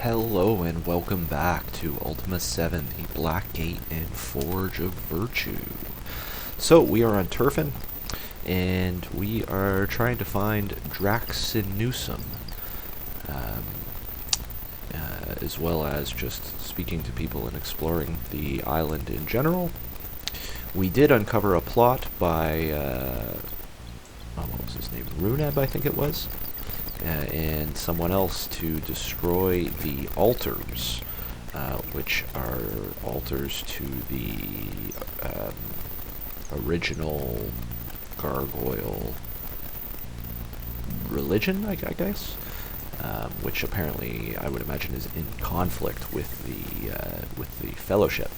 Hello and welcome back to Ultima 7, the Black Gate and Forge of Virtue. So we are on Turfin, and we are trying to find Draxinewsom, as well as just speaking to people and exploring the island in general. We did uncover a plot by, what was his name? Runeb, I think it was. And someone else to destroy the altars, which are altars to the original gargoyle religion, I guess, which apparently I would imagine is in conflict with the fellowship,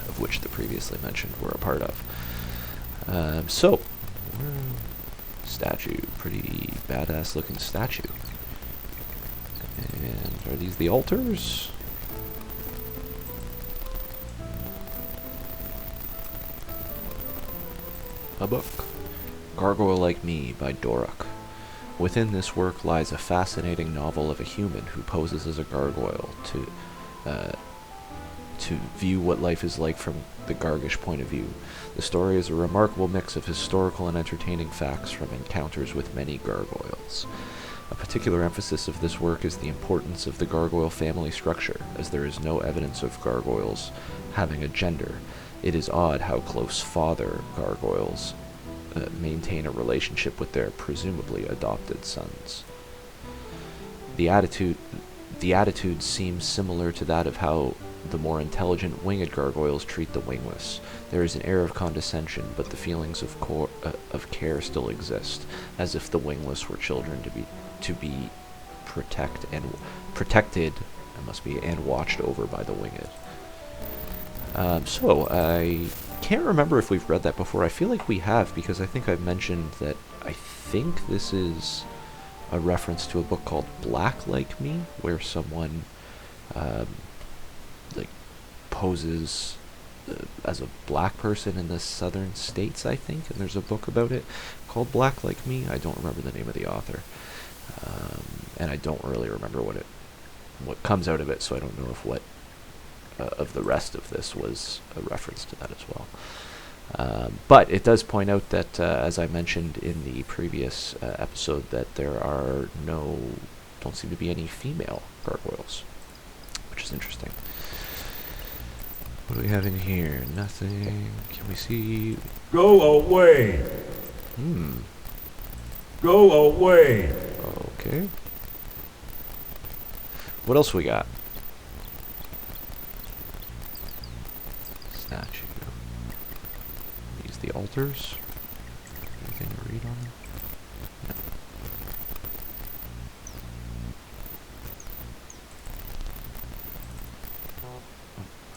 of which the previously mentioned were a part of. Statue, pretty badass looking statue. And are these the altars? A book. Gargoyle Like Me by Dorak. Within this work lies a fascinating novel of a human who poses as a gargoyle to view what life is like from the Gargish point of view. The story is a remarkable mix of historical and entertaining facts from encounters with many gargoyles. A particular emphasis of this work is the importance of the gargoyle family structure, as there is no evidence of gargoyles having a gender. It is odd how close father gargoyles maintain a relationship with their presumably adopted sons. The attitude seems similar to that of how the more intelligent winged gargoyles treat the wingless. There is an air of condescension, but the feelings of care still exist, as if the wingless were children to be protected, and watched over by the winged. So I can't remember if we've read that before. I feel like we have, because I think I've mentioned that I think this is a reference to a book called Black Like Me, where someone poses as a black person in the southern states, I think, and there's a book about it called Black Like Me. I don't remember the name of the author, and I don't really remember what comes out of it, so I don't know if what of the rest of this was a reference to that as well. But it does point out that, as I mentioned in the previous episode, that there don't seem to be any female gargoyles, which is interesting. What do we have in here? Nothing. Can we see? Go away! Go away! Okay. What else we got? Statue. These the altars? Anything to read on them? No.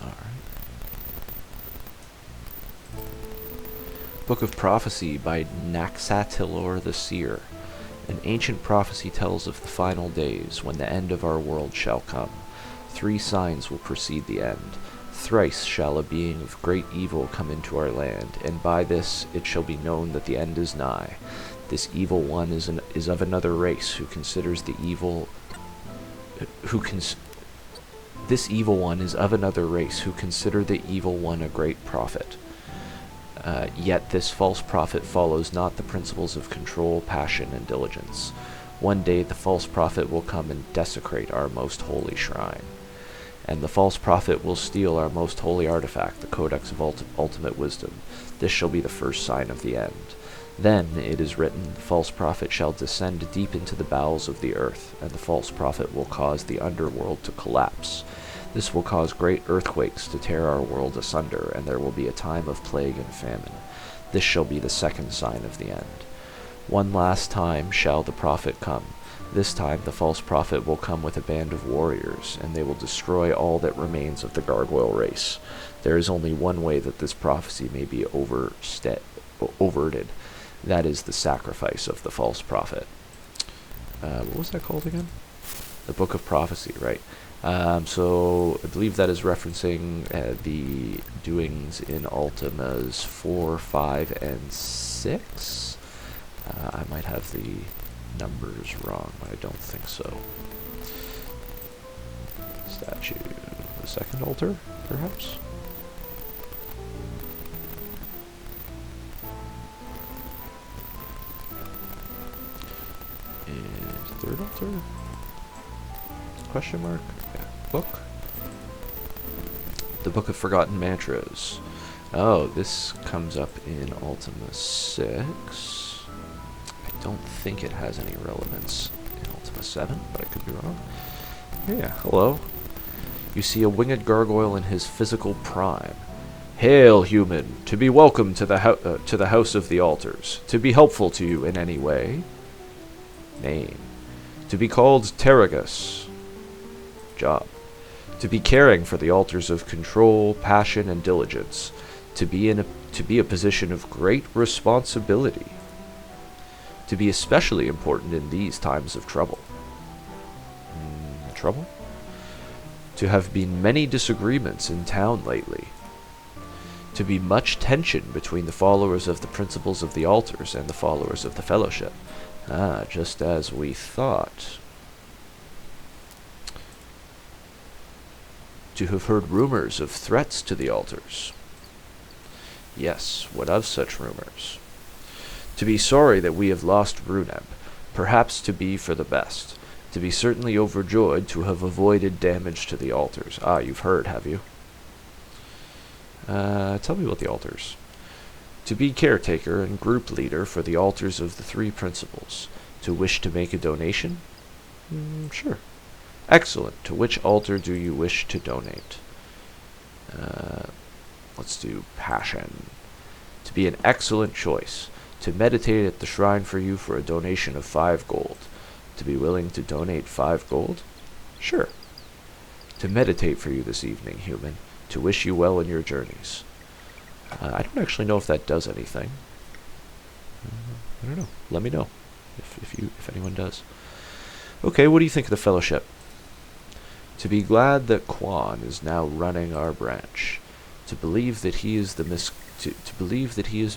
Alright. Book of Prophecy by Naxatilor the Seer. An ancient prophecy tells of the final days, when the end of our world shall come. 3 signs will precede the end. Thrice shall a being of great evil come into our land, and by this it shall be known that the end is nigh. This evil one is of another race, who considers the evil... This evil one is of another race, who consider the evil one a great prophet. Yet this false prophet follows not the principles of control, passion, and diligence. One day the false prophet will come and desecrate our most holy shrine. And the false prophet will steal our most holy artifact, the Codex of Ultimate Wisdom. This shall be the first sign of the end. Then, it is written, the false prophet shall descend deep into the bowels of the earth, and the false prophet will cause the underworld to collapse. This will cause great earthquakes to tear our world asunder, and there will be a time of plague and famine. This shall be the second sign of the end. One last time shall the prophet come. This time the false prophet will come with a band of warriors, and they will destroy all that remains of the gargoyle race. There is only one way that this prophecy may be overted. That is the sacrifice of the false prophet. What was that called again? The Book of Prophecy, right? So I believe that is referencing the doings in Ultimas 4, 5, and 6. I might have the numbers wrong, but I don't think so. Statue. The second altar, perhaps? And third altar? Question mark? Yeah. Book? The Book of Forgotten Mantras. Oh, this comes up in Ultima 6. I don't think it has any relevance in Ultima 7, but I could be wrong. Yeah, hello. You see a winged gargoyle in his physical prime. Hail, human, to be welcome to the house of the altars, to be helpful to you in any way. Name. To be called Terragus. Job. To be caring for the altars of control, passion, and diligence. To be a position of great responsibility. To be especially important in these times of trouble. Trouble? To have been many disagreements in town lately. To be much tension between the followers of the principles of the altars and the followers of the fellowship. Ah, just as we thought. To have heard rumors of threats to the altars. Yes, what of such rumors? To be sorry that we have lost Runeb, perhaps to be for the best. To be certainly overjoyed to have avoided damage to the altars. Ah, you've heard, have you? Tell me about the altars. To be caretaker and group leader for the altars of the three principles. To wish to make a donation? Sure. Excellent. To which altar do you wish to donate? Let's do passion. To be an excellent choice. To meditate at the shrine for you for a donation of 5 gold. To be willing to donate 5 gold? Sure. To meditate for you this evening, human. To wish you well in your journeys. I don't actually know if that does anything. I don't know. Let me know if anyone does. Okay, what do you think of the fellowship? To be glad that Quan is now running our branch. To believe that he is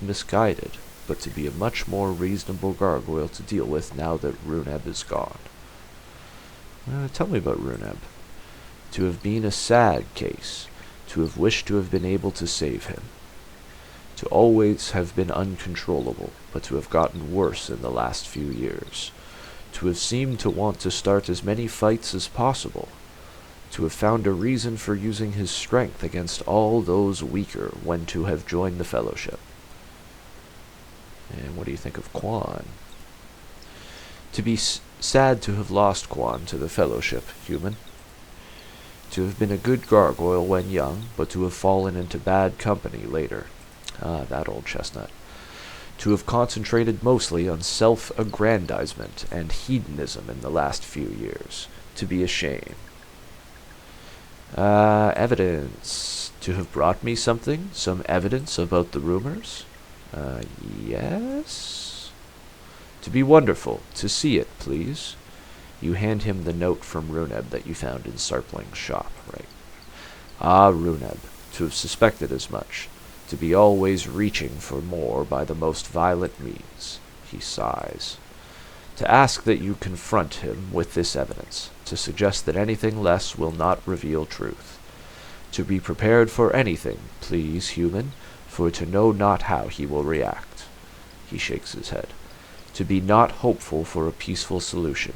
misguided, but to be a much more reasonable gargoyle to deal with now that Runeb is gone. Tell me about Runeb. To have been a sad case. To have wished to have been able to save him. To always have been uncontrollable, but to have gotten worse in the last few years. To have seemed to want to start as many fights as possible. To have found a reason for using his strength against all those weaker when to have joined the fellowship. And what do you think of Quan? To be sad to have lost Quan to the fellowship, human. To have been a good gargoyle when young, but to have fallen into bad company later. Ah, that old chestnut. To have concentrated mostly on self-aggrandizement and hedonism in the last few years. To be ashamed. Evidence. To have brought me something? Some evidence about the rumors? Yes? To be wonderful. To see it, please. You hand him the note from Runeb that you found in Sarpling's shop, right? Ah, Runeb. To have suspected as much. To be always reaching for more by the most violent means. He sighs. To ask that you confront him with this evidence. To suggest that anything less will not reveal truth. To be prepared for anything, please, human, for to know not how he will react. He shakes his head. To be not hopeful for a peaceful solution.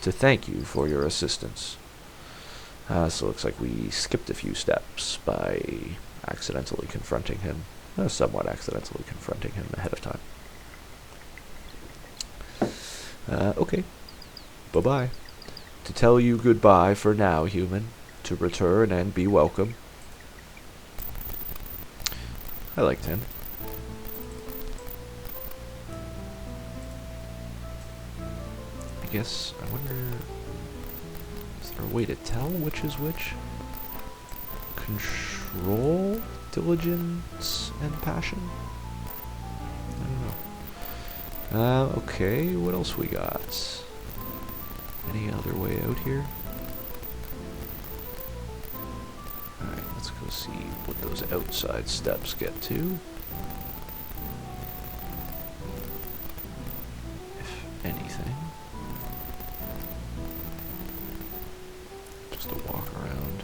To thank you for your assistance. So it looks like we skipped a few steps by accidentally confronting him. Somewhat accidentally confronting him ahead of time. Okay. Bye-bye. To tell you goodbye for now, human. To return and be welcome. I liked him. I guess, I wonder... Is there a way to tell which is which? Control, diligence, and passion? I don't know. Okay, what else we got? Any other way out here? Alright, let's go see what those outside steps get to. If anything. Just to walk around.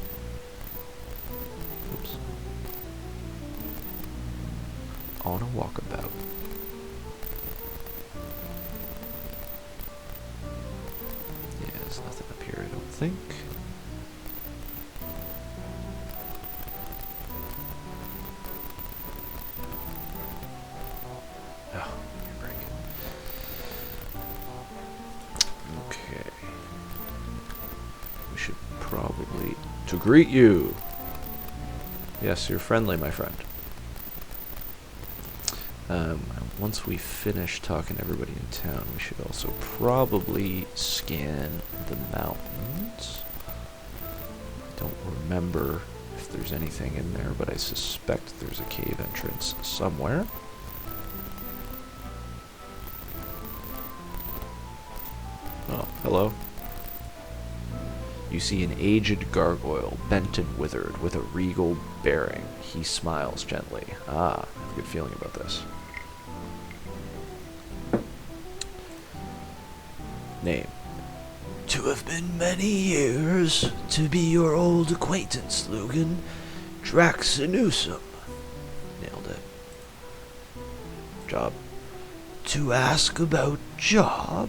Oops. On a walkabout. Yeah, there's nothing up here, I don't think. Oh, you're breaking. Okay. We should probably... To greet you! Yes, you're friendly, my friend. Once we finish talking to everybody in town, we should also probably scan the mountains. I don't remember if there's anything in there, but I suspect there's a cave entrance somewhere. Oh, hello. You see an aged gargoyle, bent and withered, with a regal bearing. He smiles gently. Ah, I have a good feeling about this. Name. To have been many years, to be your old acquaintance, Lugan. Draxinewsom. Nailed it. Job. To ask about job,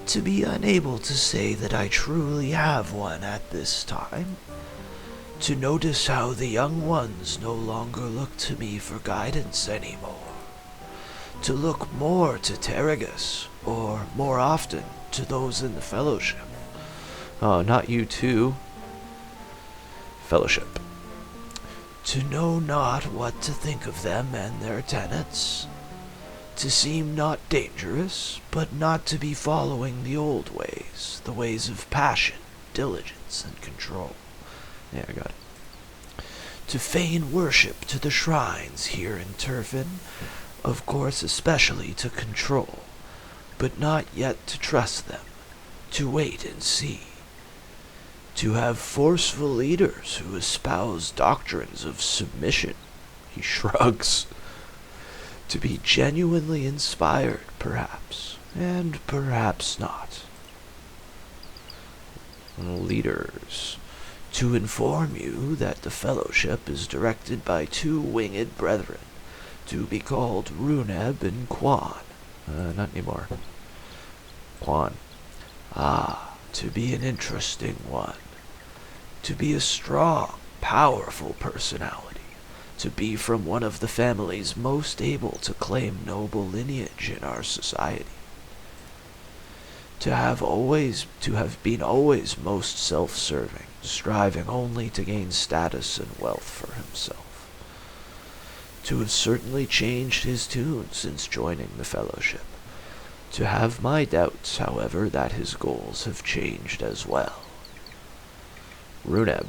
to be unable to say that I truly have one at this time. To notice how the young ones no longer look to me for guidance anymore. To look more to Terragus, or more often to those in the Fellowship. Oh, not you too. Fellowship. To know not what to think of them and their tenets. To seem not dangerous, but not to be following the old ways, the ways of passion, diligence, and control. Yeah, I got it. To feign worship to the shrines here in Turfin, of course especially to control, but not yet to trust them, to wait and see. To have forceful leaders who espouse doctrines of submission. He shrugs. To be genuinely inspired, perhaps, and perhaps not. Leaders. To inform you that the Fellowship is directed by two winged brethren, to be called Runeb and Quan. Not anymore. Quan. Ah, to be an interesting one. To be a strong, powerful personality. To be from one of the families most able to claim noble lineage in our society. To have been always most self-serving, striving only to gain status and wealth for himself. To have certainly changed his tune since joining the Fellowship. To have my doubts, however, that his goals have changed as well. Runeb.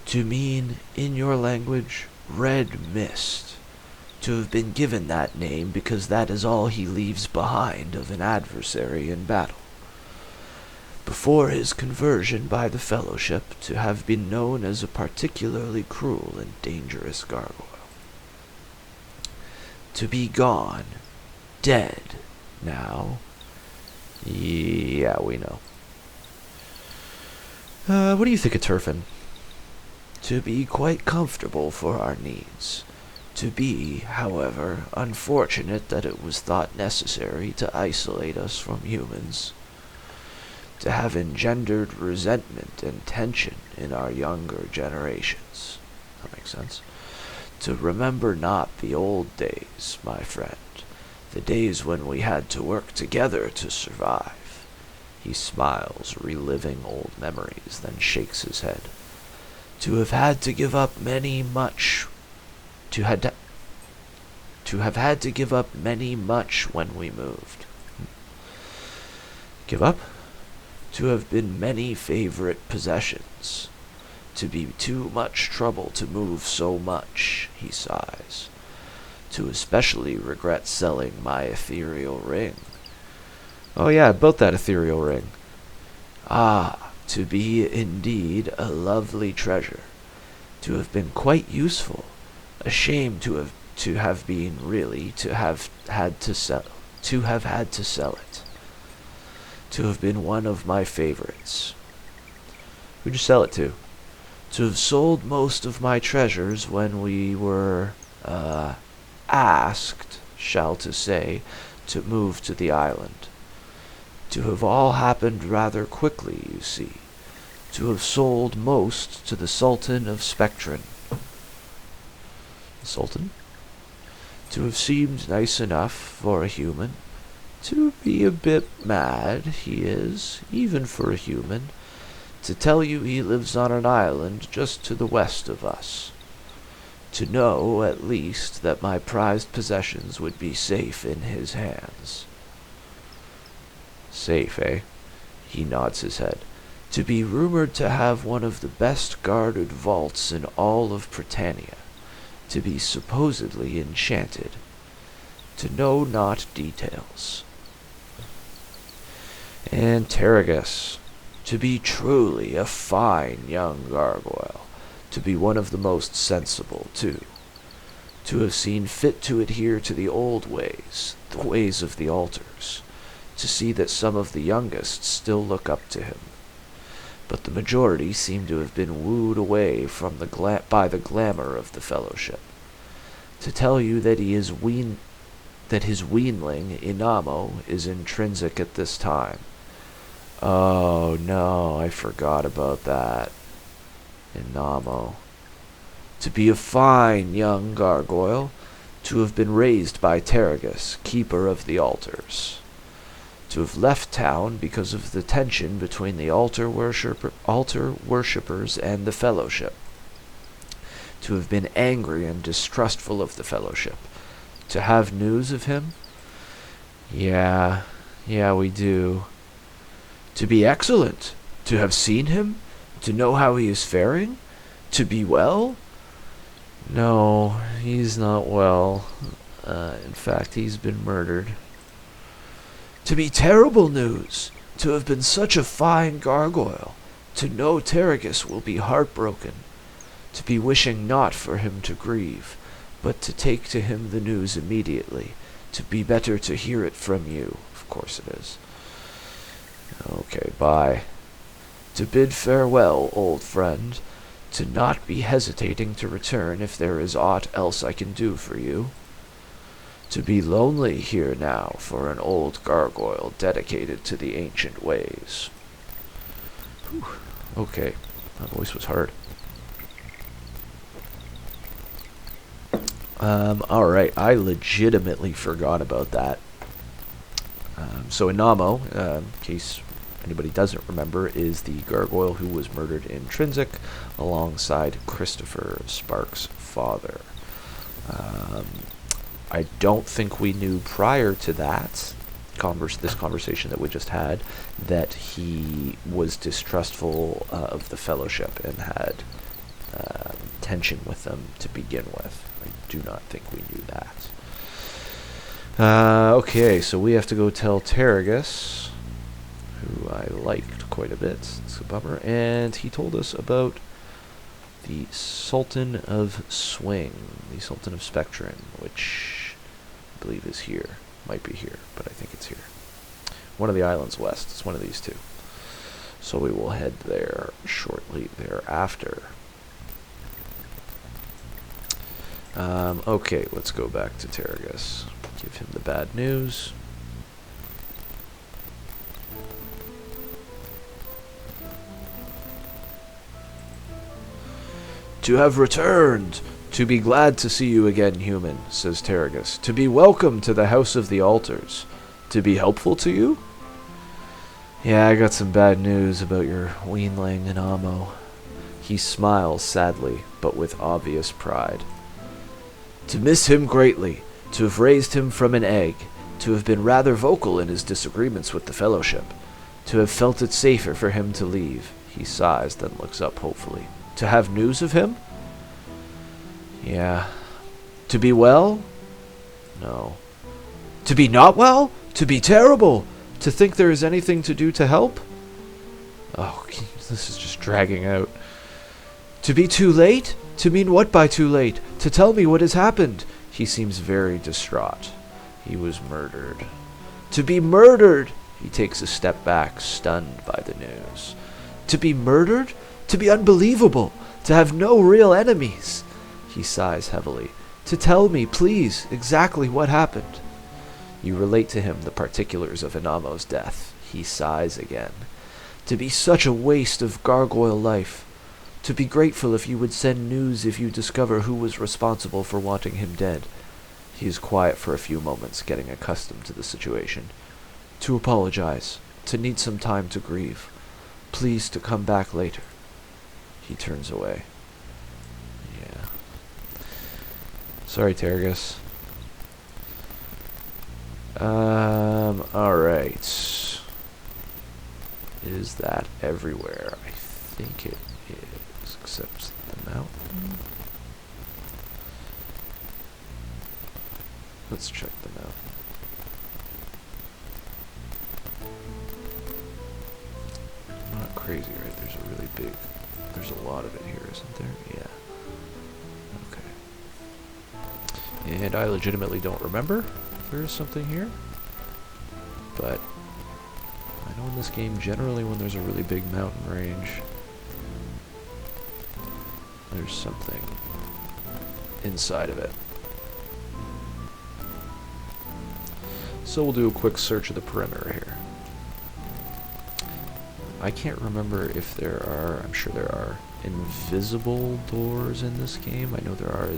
To mean, in your language, red mist. To have been given that name because that is all he leaves behind of an adversary in battle. Before his conversion by the Fellowship, to have been known as a particularly cruel and dangerous gargoyle. To be gone, dead, now. Yeah, we know. What do you think of Turfin? To be quite comfortable for our needs. To be, however, unfortunate that it was thought necessary to isolate us from humans. To have engendered resentment and tension in our younger generations. That makes sense. To remember not the old days, my friend. The days when we had to work together to survive. He smiles, reliving old memories, then shakes his head. To have had to give up many much when we moved. Give up? To have been many favorite possessions. To be too much trouble to move so much, he sighs. To especially regret selling my ethereal ring. Oh yeah, about that ethereal ring. Ah, to be indeed a lovely treasure. To have been quite useful. A shame to have been really to have had to sell it. To have been one of my favorites. Who'd you sell it to? To have sold most of my treasures when we were, asked, shall to say, to move to the island. To have all happened rather quickly, you see. To have sold most to the Sultan of Spectrin. The Sultan? To have seemed nice enough for a human. To be a bit mad, he is, even for a human. To tell you he lives on an island just to the west of us. To know, at least, that my prized possessions would be safe in his hands. Safe, eh? He nods his head. To be rumored to have one of the best guarded vaults in all of Britannia. To be supposedly enchanted. To know not details. And Terragus. To be truly a fine young gargoyle. To be one of the most sensible, too. To have seen fit to adhere to the old ways, the ways of the altars. To see that some of the youngest still look up to him. But the majority seem to have been wooed away from by the glamour of the fellowship. To tell you that his weanling, Inamo, is intrinsic at this time. Oh no, I forgot about that. Inamo. To be a fine young gargoyle, to have been raised by Terragus, keeper of the altars. To have left town because of the tension between the altar worshippers and the fellowship. To have been angry and distrustful of the fellowship. To have news of him? Yeah, we do. To be excellent. To have seen him. To know how he is faring. To be well. No, he's not well. In fact, he's been murdered. To be terrible news. To have been such a fine gargoyle. To know Terragus will be heartbroken. To be wishing not for him to grieve, but to take to him the news immediately. To be better to hear it from you. Of course it is. Okay, bye. To bid farewell, old friend. To not be hesitating to return if there is aught else I can do for you. To be lonely here now for an old gargoyle dedicated to the ancient ways. Whew. Okay, that voice was hard. Alright, I legitimately forgot about that. So Inamo, in case anybody doesn't remember, is the gargoyle who was murdered in Trinsic alongside Christopher Sparks' father. I don't think we knew prior to that, this conversation that we just had, that he was distrustful of the fellowship and had tension with them to begin with. I do not think we knew that. Okay, so we have to go tell Terragus, who I liked quite a bit. It's a bummer. And he told us about the Sultan of Swing, the Sultan of Spectrin, which I believe is here. Might be here, but I think it's here. One of the islands west. It's one of these two. So we will head there shortly thereafter. Okay, let's go back to Terragus. Give him the bad news. To have returned! To be glad to see you again, human, says Terragus. To be welcome to the House of the Altars. To be helpful to you? Yeah, I got some bad news about your weanling Inamo. He smiles sadly, but with obvious pride. To miss him greatly. To have raised him from an egg. To have been rather vocal in his disagreements with the Fellowship. To have felt it safer for him to leave. He sighs, then looks up hopefully. To have news of him? Yeah. To be well? No. To be not well? To be terrible? To think there is anything to do to help? Oh, this is just dragging out. To be too late? To mean what by too late? To tell me what has happened? He seems very distraught. He was murdered. To be murdered! He takes a step back, stunned by the news. To be murdered? To be unbelievable. To have no real enemies. He sighs heavily. To tell me, please, exactly what happened. You relate to him the particulars of Inamo's death. He sighs again. To be such a waste of gargoyle life. To be grateful if you would send news if you discover who was responsible for wanting him dead. He is quiet for a few moments, getting accustomed to the situation. To apologize. To need some time to grieve. Please to come back later. He turns away. Yeah. Sorry, Tergus. Alright. Is that everywhere? I think it is, except the mountain. Let's check the mountain. Not crazy, right? There's a lot of it here, isn't there? Yeah. Okay. And I legitimately don't remember if there is something here. But I know in this game, generally when there's a really big mountain range, there's something inside of it. So we'll do a quick search of the perimeter here. I can't remember if there are, I'm sure there are invisible doors in this game. I know there are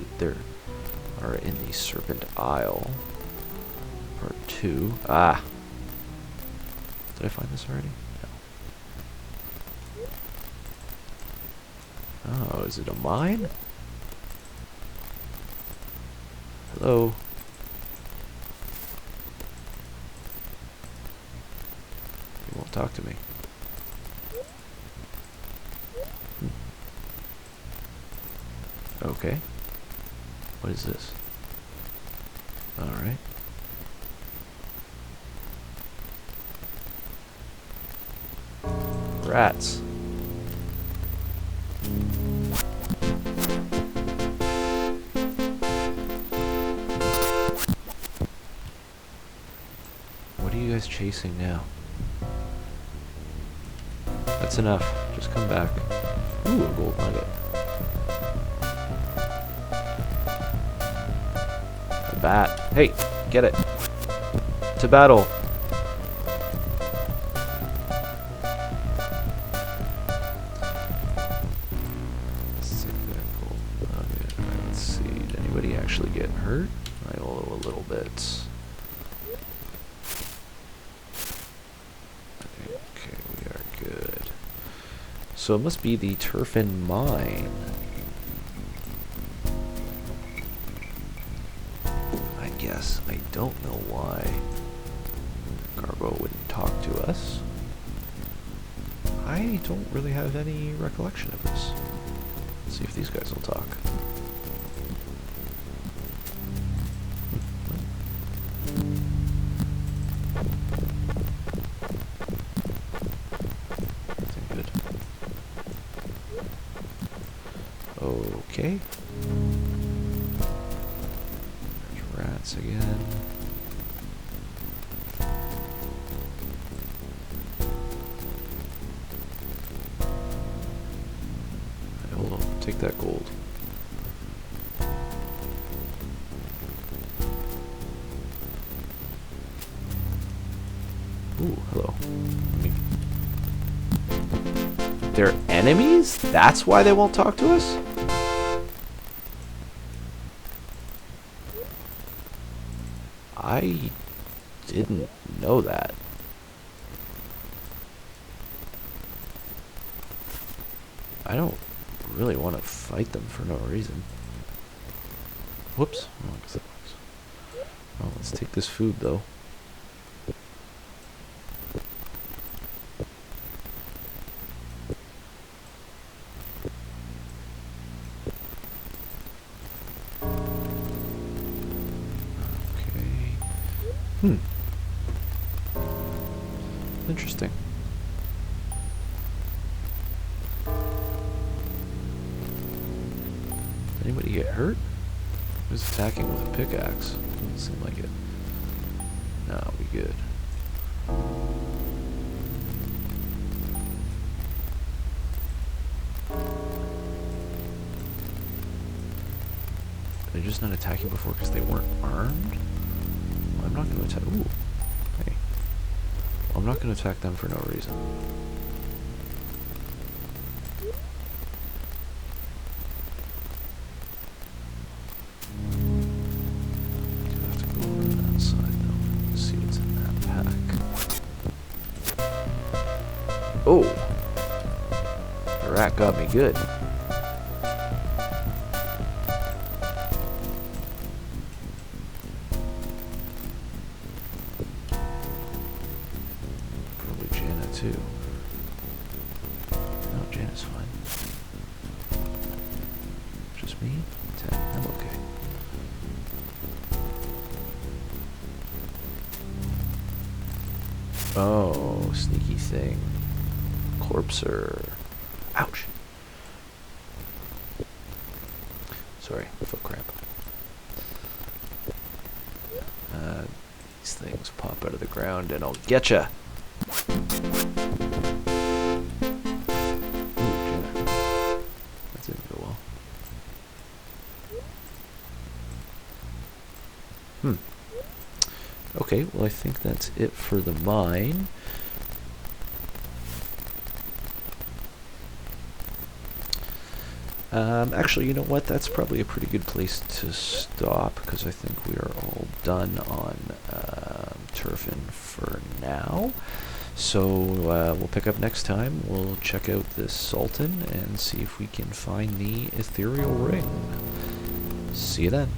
in the Serpent Isle. Part 2. Ah! Did I find this already? No. Oh, is it a mine? Hello? You won't talk to me. Okay. What is this? Alright. Rats. What are you guys chasing now? That's enough. Just come back. Ooh, a gold nugget. A bat. Hey, get it. To battle. Let's take that gold nugget. Alright, let's see. Did anybody actually get hurt? I will a little bit. Okay, we are good. So it must be the Turfin Mine. I guess. I don't know why Garbo wouldn't talk to us. I don't really have any recollection of this. Let's see if these guys will talk. Good. Okay. There's rats again. Hey, hold on. Take that gold. Ooh, hello. They're enemies? That's why they won't talk to us? I didn't know that. I don't really want to fight them for no reason. Whoops. Oh, well, let's take this food, though. Interesting. Did anybody get hurt? Who's attacking with a pickaxe? Doesn't seem like it. No, we good. They're just not attacking before because they weren't armed? Well, I'm not going to attack... Ooh. Hey. I'm not going to attack them for no reason. Gonna have to go over to that side, though. See what's in that pack. Oh! The rat got me good. Too. No, Janet's fine. Just me? 10. I'm okay. Oh, sneaky thing. Corpser. Ouch. Sorry, foot cramp. These things pop out of the ground and I'll getcha. Okay, well I think that's it for the mine. Actually, you know what? That's probably a pretty good place to stop because I think we are all done on Turfin for now. So we'll pick up next time. We'll check out this Sultan and see if we can find the ethereal ring. See you then.